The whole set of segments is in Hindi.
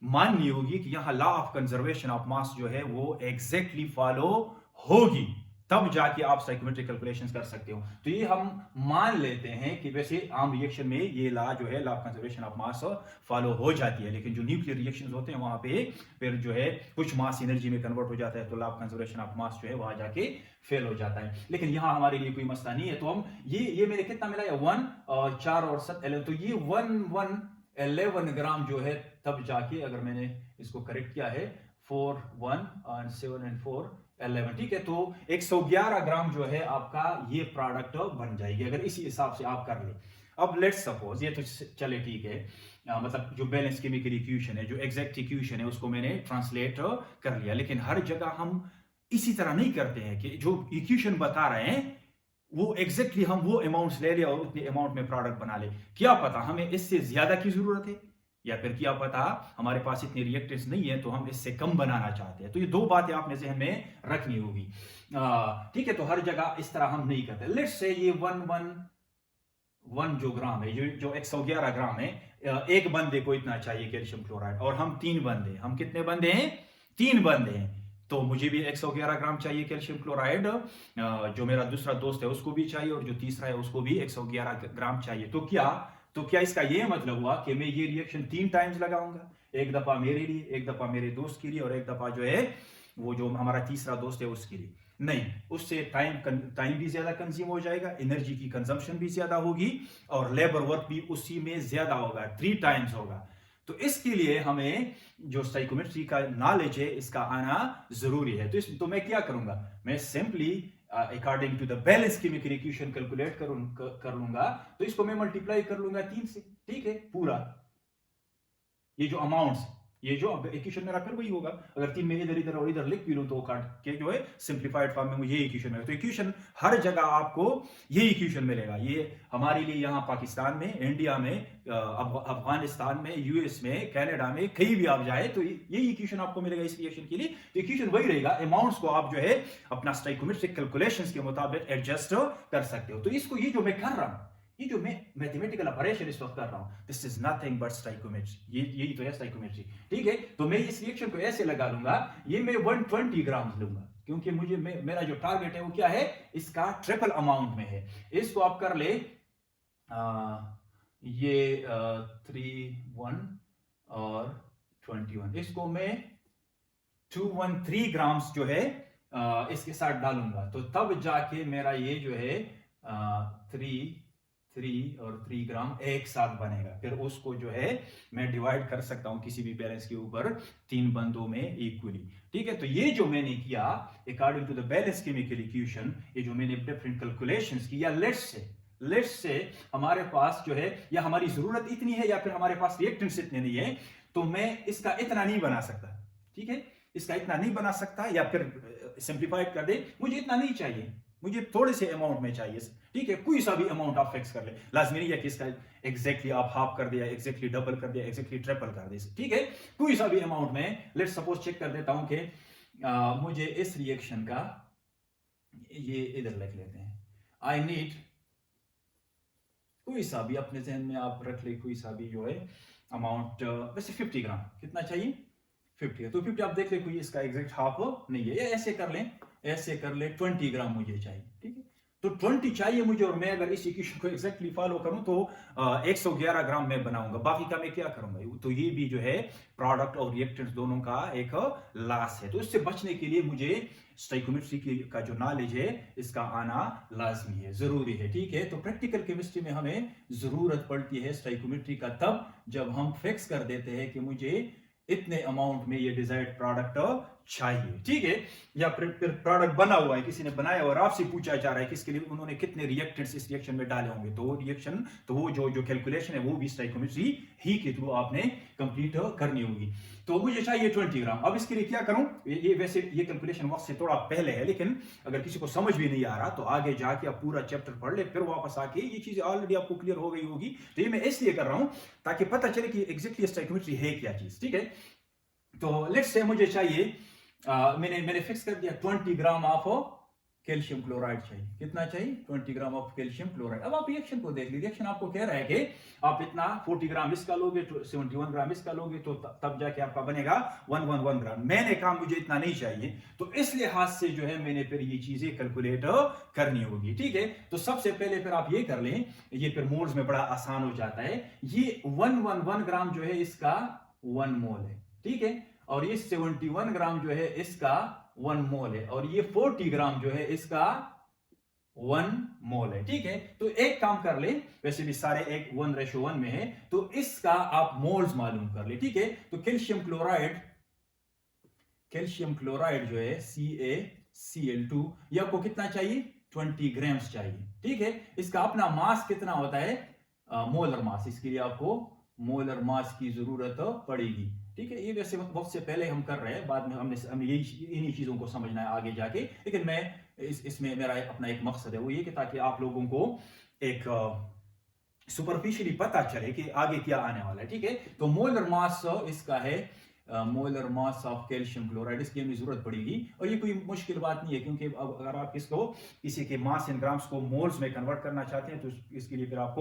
माननी होगी कि यहाँ law of conservation of mass जो है वो एग्जैक्टली फॉलो होगी, तब जाके आप स्टोइकोमेट्रिक कैलकुलेशंस कर सकते हो। तो ये हम मान लेते हैं कि वैसे आम रिएक्शन में ये लॉ जो है, law of conservation of mass follow हो जाती है, लेकिन जो न्यूक्लियर रिएक्शंस होते हैं वहां पे फिर जो है कुछ मास एनर्जी में कन्वर्ट हो जाता है, तो law of conservation of mass जो है वहां जाके फेल हो जाता है। लेकिन यहाँ हमारे लिए कोई मसला नहीं है। तो हम ये मेरे कितना मिला है 1 और 4 और 7 11, तो ये 11 ग्राम जो है, तब जाके अगर मैंने इसको करेक्ट किया है 4 1 और 7 and 4 11, ठीक है। तो 111 ग्राम जो है आपका ये प्रोडक्ट बन जाएगी अगर इसी हिसाब से आप कर ले। अब लेट्स सपोज ये तो चले ठीक है, मतलब जो बैलेंस केमिकल इक्वेशन है, जो एग्जैक्ट इक्वेशन है, उसको मैंने ट्रांसलेट कर लिया। लेकिन हर जगह हम इसी तरह नहीं करते हैं कि जो इक्वेशन बता रहे हैं वो एग्जैक्टली हम वो अमाउंट्स ले ले और उतने अमाउंट में प्रोडक्ट बना ले। क्या पता हमें इससे ज्यादा की जरूरत है, या फिर क्या पता हमारे पास इतने रिएक्टेंट्स नहीं है तो हम इससे कम बनाना चाहते हैं। तो ये दो बातें आपने ज़हन में रखनी होगी, ठीक है। तो हर जगह इस तरह हम नहीं करते। लेट्स से ये 111 जो ग्राम है, जो 111 ग्राम है, एक बंदे को इतना चाहिए कैल्शियम क्लोराइड, और हम 3 बंदे, हम कितने बंदे हैं? 3 बंदे हैं। तो मुझे भी 111 ग्राम चाहिए कैल्शियम क्लोराइड, जो मेरा दूसरा दोस्त है उसको भी चाहिए, और जो तीसरा है उसको भी 111 ग्राम चाहिए। तो क्या इसका ये मतलब हुआ कि मैं ये रिएक्शन 3 टाइम्स लगाऊंगा? एक दफा मेरे लिए, एक दफा मेरे दोस्त के लिए, और एक दफा जो है वो जो हमारा तीसरा दोस्त है उसके लिए? नहीं, उससे टाइम भी ज्यादा कंज्यूम हो जाएगा, एनर्जी की कंजम्पशन भी ज्यादा होगी, और लेबर वर्क भी उसी में ज्यादा होगा, 3 टाइम्स होगा। तो इसके लिए हमें जो स्टोइकोमेट्री का नॉलेज है इसका आना जरूरी है। तो मैं क्या करूंगा? मैं simply according to the balance chemical equation calculate कर लूंगा। तो इसको मैं मल्टीप्लाई कर लूंगा 3 से, ठीक है। पूरा ये जो अमाउंट्स, ये जो इक्वेशन मेरा फिर वही होगा। अगर 3 में इधर इधर और इधर लिख भी लूं तो काट के जो है सिंप्लीफाइड फॉर्म में मुझे ये इक्वेशन मिलेगा। तो इक्वेशन हर जगह आपको ये इक्वेशन मिलेगा। ये हमारे लिए यहाँ पाकिस्तान में, इंडिया में, अफगानिस्तान में, यूएस में, कनाडा में, कहीं भी आप जाए तो ये इक्वेशन आपको मिलेगा इस रिएक्शन के लिए। तो इक्वेशन वही रहेगा। अमाउंट्स को आप जो है अपना स्टोइकोमेट्रिक कैलकुलेशंस के मुताबिक एडजस्ट कर सकते हो। तो इसको, ये जो मैं कर रहा हूं, ये जो मैं मैथमेटिकल ऑपरेशन इस वक्त कर रहा हूं, this is nothing but stoichiometry. यही तो है स्टोइकोमेट्री, ठीक है। तो मैं इस रिएक्शन को ऐसे लगा लूंगा, ये मैं 120 ग्राम लूंगा, क्योंकि मुझे मेरा जो टारगेट है वो क्या है? इसका ट्रिपल अमाउंट में है। इसको आप कर ले, ये 3 1 और 21, इसको मैं 213 ग्राम्स जो है इसके साथ डालूंगा। तो तब जाके मेरा ये जो है 3 और 3 ग्राम एक साथ बनेगा। फिर उसको जो है मैं डिवाइड कर सकता हूं किसी भी बैलेंस के ऊपर 3 बंदों में इक्वली, ठीक है। तो ये जो मैंने किया according to the balance chemical equation, ये जो मैंने डिफरेंट कैलकुलेशंस की, या लेट्स से हमारे पास जो है, या हमारी जरूरत इतनी है, या फिर हमारे पास रिएक्टेंट्स इतने नहीं है, तो मैं इसका इतना नहीं बना सकता, ठीक है। इसका इतना नहीं बना सकता, या फिर सिंप्लीफाइड कर दे, मुझे इतना नहीं चाहिए, मुझे थोड़े से अमाउंट में चाहिए, ठीक है। कोई सा भी अमाउंट आप फिक्स कर ले, लाजमी नहीं है कि इसका एग्जैक्टली आप हाफ कर दिया, एग्जैक्टली डबल कर दिया, एग्जैक्टली ट्रिपल कर दिया, ठीक है। कोई सा भी अमाउंट में, लेट्स सपोज चेक कर देता हूं कि मुझे इस रिएक्शन का, ये इधर लिख लेते हैं, आई नीड, कोई सा भी अपने जहन में आप रख ले, कोई सा भी जो है अमाउंट, वैसे 50 ग्राम कितना चाहिए? 50 है। तो 50 आप देख ले, कोई इसका एग्जैक्ट हाफ नहीं है, ऐसे कर लें, ऐसे कर ले, 20 ग्राम मुझे चाहिए, ठीक है। तो 20 चाहिए मुझे, और मैं अगर इस इक्वेशन को एग्जैक्टली फॉलो करूं तो 111 ग्राम मैं बनाऊंगा, बाकी का मैं क्या करूंगा? तो ये भी जो है प्रोडक्ट और रिएक्टेंट्स दोनों का एक लॉस है। तो इससे बचने के लिए मुझे स्टोइकोमेट्री का जो नॉलेज है इसका आना लाजमी है, जरूरी है, ठीक है। तो प्रैक्टिकल केमिस्ट्री में हमें जरूरत पड़ती है स्टोइकोमेट्री का तब जब हम फिक्स कर देते हैं कि मुझे इतने अमाउंट में ये डिजायर्ड प्रोडक्ट चाहिए, ठीक है। या फिर प्रोडक्ट बना हुआ है, किसी ने बनाया और आपसे पूछा जा रहा है कि इसके लिए उन्होंने कितने रिएक्टेंट्स इस रिएक्शन में डाले होंगे, तो रिएक्शन, तो वो जो कैलकुलेशन है वो भी स्टोइकोमेट्री ही के थ्रू आपने कंप्लीट करनी होगी। तो मुझे चाहिए 20 ग्राम। अब इसके लिए क्या करूं? ये वैसे ये कैलकुलेशन वक्त से थोड़ा पहले है, लेकिन अगर किसी को समझ भी नहीं आ रहा तो आगे जाके आप पूरा चैप्टर पढ़ ले, फिर वापस आके ये चीजें ऑलरेडी आपको क्लियर हो गई होगी। तो ये मैं इसलिए कर रहा हूं ताकि पता चले कि एग्जैक्टली स्टोइकोमेट्री है क्या चीज, ठीक है। तो लेट्स से मुझे चाहिए, मैंने फिक्स कर दिया 20 ग्राम ऑफ कैल्शियम क्लोराइड चाहिए। कितना चाहिए? 20 ग्राम ऑफ कैल्शियम क्लोराइड। अब आप रिएक्शन को देख लीजिए, रिएक्शन आपको कह रहा है कि आप इतना 40 ग्राम इसका लोगे, 71 ग्राम इसका लोगे, तो तब जाके आपका बनेगा 111 ग्राम। मैंने कहा मुझे इतना नहीं चाहिए, तो इस लिहाज से जो है मैंने फिर ये चीजें कैलकुलेट करनी होगी। ठीक है, तो सबसे पहले फिर आप ये कर लें, ये फिर मोल्स में बड़ा आसान हो जाता है। ये 111 ग्राम जो है इसका 1 मोल है। ठीक है, और ये 71 ग्राम जो है इसका 1 मोल है, और ये 40 ग्राम जो है इसका 1 मोल है। ठीक है, तो एक काम कर ले, वैसे भी सारे एक 1:1 में है, तो इसका आप मोल्स मालूम कर ले। ठीक है, तो कैल्शियम क्लोराइड जो है CaCl2, ये आपको कितना चाहिए? 20 ग्राम्स चाहिए। ठीक है, इसका अपना मास कितना होता है? Molar mass. इसके लिए आपको मोलर मास की जरूरत पड़ेगी। ठीक है, ये वैसे वक्त से पहले हम कर रहे हैं, बाद में हमें यही इन्हीं चीजों को समझना है आगे जाके। लेकिन मैं इसमें मेरा अपना एक मकसद है, वो ये कि ताकि आप लोगों को एक सुपरफिशियली पता चले कि आगे क्या आने वाला है। ठीक है, तो मोलर मास इसका है, molar mass of calcium chloride, इसकी हमें जरूरत पड़ेगी। और ये कोई मुश्किल बात नहीं है, क्योंकि अब अगर आप इसको किसी के मास इन ग्राम्स को मोल्स में कन्वर्ट करना चाहते हैं, तो इसके लिए फिर आप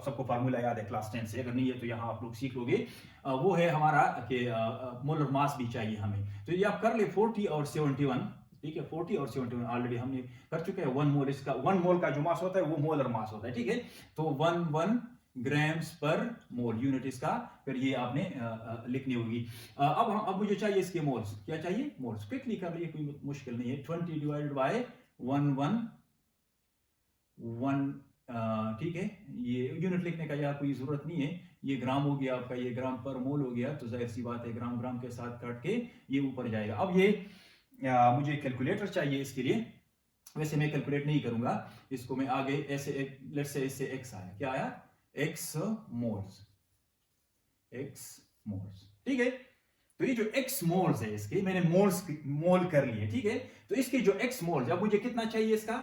सबको फार्मूला याद है क्लास 10 से, अगर नहीं है तो यहाँ आप लोग सीख लोगे। वो है हमारा कि मोलर मास भी चाहिए हमें। तो ये आप कर ले 40 और 71। ठीक है, 40 और 71 ऑलरेडी हमने कर चुके हैं। 1 मोल इसका, 1 मोल का जो मास होता है वो मोलर मास होता है। ठीक है, तो 1 ग्राम्स पर मोल यूनिट इसका, फिर ये आपने लिखनी होगी। अब मुझे चाहिए इसके मोल्स। क्या चाहिए? मोल्स। क्विकली कर लिए, कोई मुश्किल नहीं है। 20 डिवाइडेड बाय 111। ठीक है, ये यूनिट लिखने का यार कोई जरूरत नहीं है। ये ग्राम हो गया आपका, ये ग्राम पर मोल हो गया, तो जाहिर सी बात है ग्राम ग्राम के साथ काट के ये ऊपर जाएगा। अब ये मुझे कैलकुलेटर चाहिए इसके लिए। वैसे मैं कैलकुलेट नहीं करूंगा इसको, मैं आगे ऐसे लेट्स से इससे x आया, क्या आया? x moles. ठीक है, तो ये जो x मोल्स है इसके, मैंने मोल कर लिए। ठीक है, तो इसके जो x मोल्स, अब मुझे कितना चाहिए इसका?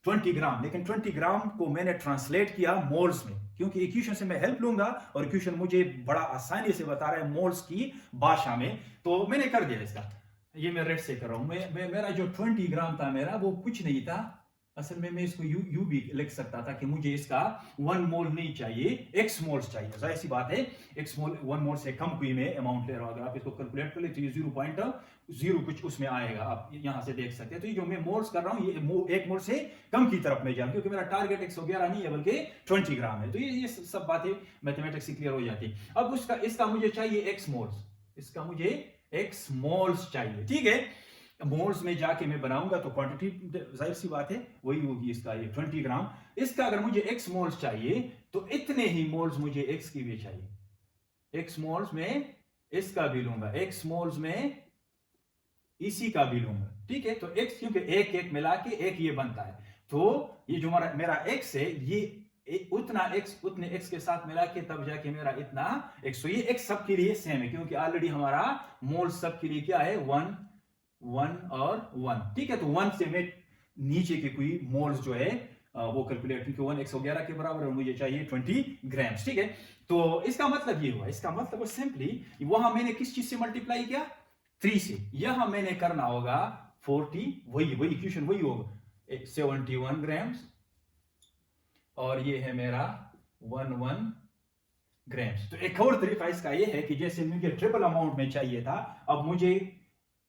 20 ग्राम। लेकिन 20 ग्राम को मैंने ट्रांसलेट किया मोल्स में, क्योंकि इक्वेशन से मैं हेल्प लूंगा और इक्वेशन मुझे बड़ा आसानी से बता रहा है मोल्स की भाषा में। तो मैंने कर दिया इसका, ये मैं रेड से कर रहा हूं। मेरा जो 20 ग्राम था मेरा, वो कुछ नहीं था असल में। मैं इसको यू भी लिख सकता था कि मुझे इसका 1 मोल नहीं चाहिए, x मोल्स चाहिए। जाहिर सी बात है, x मोल 1 मोल से कम कोई मैं अमाउंट ले रहा हूं। अगर आप इसको कैलकुलेट कर ले तो ये 0.0 कुछ उसमें आएगा, आप यहां से देख सकते हैं। तो ये जो मैं मोल्स कर रहा हूं, ये 1 मोल से कम की तरफ में जाऊं, क्योंकि मेरा टारगेट 111 नहीं है बल्कि 20 ग्राम है। तो ये सब बातें मैथमेटिक्स से क्लियर हो जाती। अब इसका मुझे चाहिए x मोल्स, इसका मुझे x मोल्स चाहिए। ठीक है, मोल्स में जाके मैं बनाऊंगा तो क्वांटिटी जाहिर सी बात है वही होगी इसका, ये 20 ग्राम। इसका अगर मुझे x मोल्स चाहिए तो इतने ही मोल्स मुझे x की भी चाहिए। x मोल्स में इसका भी लूंगा, x मोल्स में इसी का भी लूंगा। ठीक है, तो x क्योंकि एक एक मिला के एक ये बनता है, तो ये जो मेरा x है, ये उतना x उतने x के साथ मिला के तब जाके मेरा इतना x। तो ये x सबके लिए सेम है, क्योंकि ऑलरेडी हमारा मोल सबके लिए क्या है? 1 और 1। ठीक है, तो 1 से मैं नीचे के कोई मोल्स जो है वो कैलकुलेट, क्योंकि 1 111 के बराबर है, मुझे चाहिए 20 ग्राम्स। ठीक है, तो इसका मतलब ये हुआ, इसका मतलब सिंपली वहां मैंने किस चीज से मल्टीप्लाई किया? 3 से। यहां मैंने करना होगा 40, वही इक्वेशन वही होगा, 71 ग्राम्स, और ये है मेरा 11 ग्राम्स। तो एक और तरीका इसका ये है कि जैसे मुझे ट्रिपल अमाउंट में चाहिए था, अब मुझे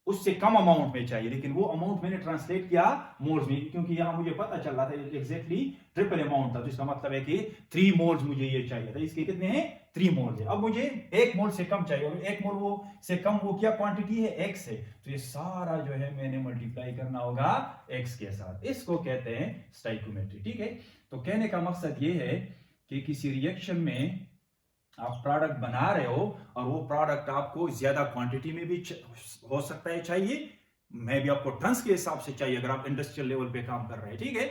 उससे कम अमाउंट में चाहिए, लेकिन वो अमाउंट मैंने ट्रांसलेट किया मोल्स में, क्योंकि यहां मुझे पता चल रहा था एग्जैक्टली ट्रिपल अमाउंट था। तो इसका मतलब है कि 3 मोल्स मुझे ये चाहिए था। इसके कितने हैं? 3 मोल्स है। अब मुझे 1 मोल से कम चाहिए, 1 मोल वो से कम वो क्या क्वांटिटी है? x है। तो ये सारा जो है मैंने मल्टीप्लाई करना होगा x के साथ। इसको कहते हैं स्टोइकियोमेट्री। ठीक है, तो कहने का मकसद ये है कि किसी रिएक्शन में आप प्रोडक्ट बना रहे हो और वो प्रोडक्ट आपको ज्यादा क्वांटिटी में भी हो सकता है चाहिए, मैं भी आपको टन्स के हिसाब से चाहिए अगर आप इंडस्ट्रियल लेवल पे काम कर रहे हैं। ठीक है,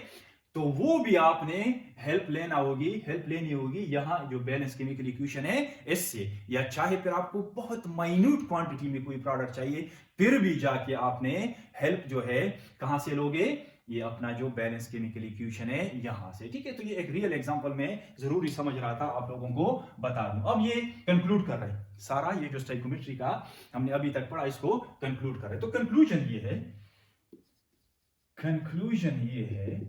तो वो भी आपने हेल्प लेनी होगी यहाँ जो बैलेंस केमिकल इक्वेशन है इससे। या चाहे फिर आपको बहुत माइन्यूट क्वांटिटी में कोई प्रोडक्ट चाहिए, फिर भी जाके आपने हेल्प जो है कहां से लोगे? ये अपना जो बैलेंस केमिकल इक्वेशन है यहां से। ठीक है, तो ये एक रियल एग्जांपल में जरूरी समझ रहा था आप लोगों को बता दूं। अब ये कंक्लूड कर रहे हैं सारा, ये जो स्टोइकियोमेट्री का हमने अभी तक पढ़ा, इसको कंक्लूड कर रहे हैं। तो कंक्लूजन ये है, कंक्लूजन ये है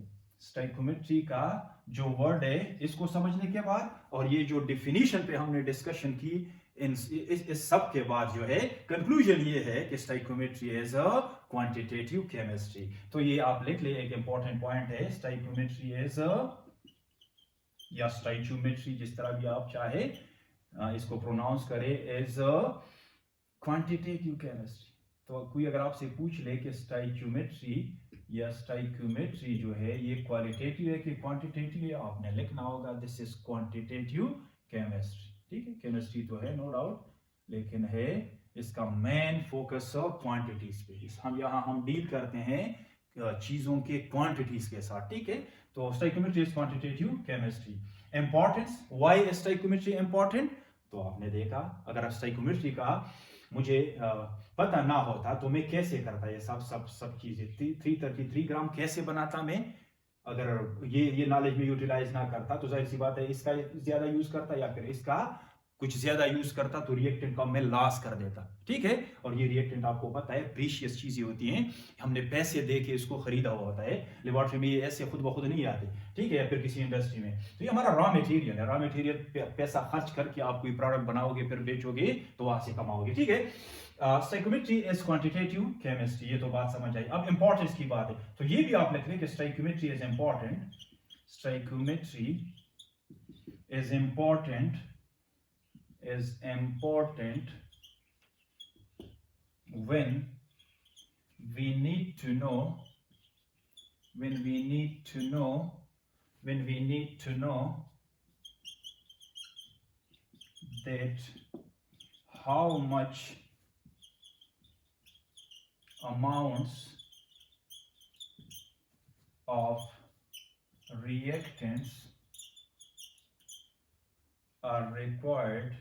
स्टोइकोमेट्री का जो वर्ड है इसको समझने के बाद, और ये जो डिफिनीशन पे हमने डिस्कशन की इस सब के बाद जो है कंक्लूजन ये है कि stoichiometry is a quantitative chemistry. तो ये आप लिख ले, एक इंपॉर्टेंट पॉइंट है, स्टोइकोमेट्री इज अ, या स्टोइकोमेट्री जिस तरह भी आप चाहे इसको प्रोनाउंस करे, इज अ क्वांटिटेटिव केमिस्ट्री। तो कोई अगर आपसे पूछ ले कि स्टोइकोमेट्री या स्टोइकोमेट्री जो है ये क्वालिटेटिव है कि क्वांटिटेटिव है, आपने लिखना होगा दिस इज क्वांटिटेटिव केमिस्ट्री। ठीक है, केमिस्ट्री तो है नो डाउट, लेकिन है इसका मेन फोकस क्वांटिटीज पे। हम डील करते हैं चीजों के क्वांटिटीज के साथ। ठीक है, तो stoichiometry is quantitative chemistry. Importance, why is stoichiometry important? तो आपने देखा, अगर स्टोइकोमेट्री का मुझे पता ना होता तो मैं कैसे करता ये सब चीजें, 333 ग्राम कैसे बनाता मैं, अगर ये नॉलेज में यूटिलाइज ना करता तो जाहिर सी बात है इसका ज्यादा यूज करता या फिर इसका कुछ ज्यादा यूज करता तो रिएक्टेंट का मैं लॉस कर देता। ठीक है, और ये रिएक्टेंट आपको पता है प्रीशियस चीजें होती हैं, हमने पैसे दे के इसको खरीदा हुआ होता है, लेबोरेटरी में ये ऐसे खुद ब खुद नहीं आते। ठीक है, या फिर किसी इंडस्ट्री में, तो ये हमारा रॉ मटेरियल है, रॉ मटेरियल पैसा खर्च करके आप कोई प्रोडक्ट बनाओगे फिर बेचोगे तो वहां से कमाओगे। ठीक है, स्टोइकोमेट्री इज क्वांटिटेटिव केमिस्ट्री, ये तो बात समझ आई। अब इंपॉर्टेंस की बात है, तो ये भी आप लिख लें कि stoichiometry is important, stoichiometry is important when we need to know that how much amounts of reactants are required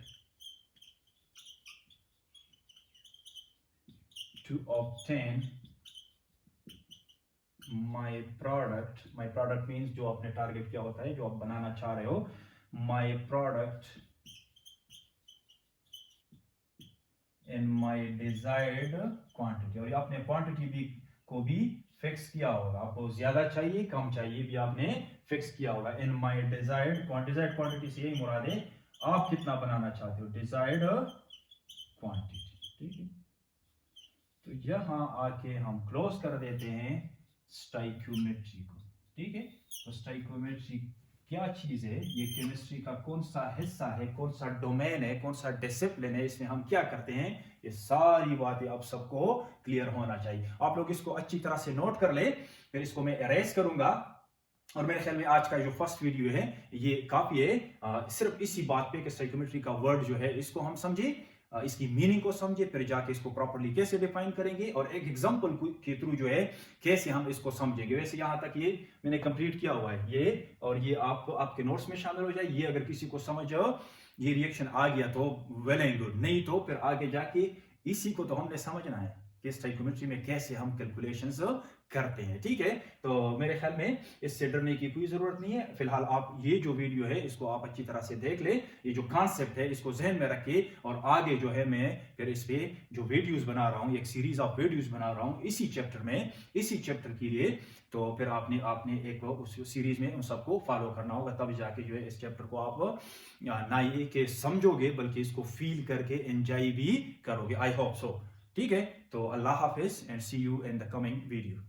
to obtain my product means जो आपने टारगेट किया होता है, जो आप बनाना चाह रहे हो, my product in my desired quantity, और आपने क्वांटिटी को भी फिक्स किया होगा, आपको ज्यादा चाहिए कम चाहिए भी आपने फिक्स किया होगा। in my desired quantity से यही मुराद है आप कितना बनाना चाहते हो, desired quantity। ठीक है, तो यहां आके हम क्लोज कर देते हैं स्टोइकोमेट्री को। ठीक है, तो स्टोइकोमेट्री क्या चीज है, ये केमिस्ट्री का कौन सा हिस्सा है, कौन सा डोमेन है, कौन सा डिसिप्लिन है, इसमें हम क्या करते हैं, ये सारी बातें आप सबको क्लियर होना चाहिए। आप लोग इसको अच्छी तरह से नोट कर ले, फिर इसको मैं इरेज करूंगा। और मेरे ख्याल में आज का जो फर्स्ट वीडियो है ये काफी है, सिर्फ इसी बात पे कि स्टोइकोमेट्री का वर्ड जो है इसको हम समझे, इसकी मीनिंग को समझे, फिर जाके इसको प्रॉपर्ली कैसे डिफाइन करेंगे और एक एग्जांपल के थ्रू जो है कैसे हम इसको समझेंगे। वैसे यहाँ तक ये मैंने कंप्लीट किया हुआ है ये, और ये आपको आपके नोट्स में शामिल हो जाए। ये अगर किसी को समझ ये रिएक्शन आ गया तो वेल एंड गुड, नहीं तो फिर आगे जाके इसी को तो हमने समझना है कि स्टोइकोमेट्री में कैसे हम कैलकुलेशंस करते हैं। ठीक है, तो मेरे ख्याल में इससे डरने की कोई जरूरत नहीं है। फिलहाल आप ये जो वीडियो है इसको आप अच्छी तरह से देख ले, ये जो कॉन्सेप्ट है इसको जहन में रखे, और आगे जो है मैं फिर इस पे जो वीडियोस बना रहा हूँ, एक सीरीज ऑफ वीडियोस बना रहा हूँ इसी चैप्टर में, इसी चैप्टर के लिए, तो फिर आपने एक उस सीरीज में उन सबको फॉलो करना होगा, तब जाके जो है इस चैप्टर को आप ना ये कि समझोगे बल्कि इसको फील करके एंजॉय भी करोगे। I hope so. ठीक है, तो अल्लाह हाफिज and see you in the coming video.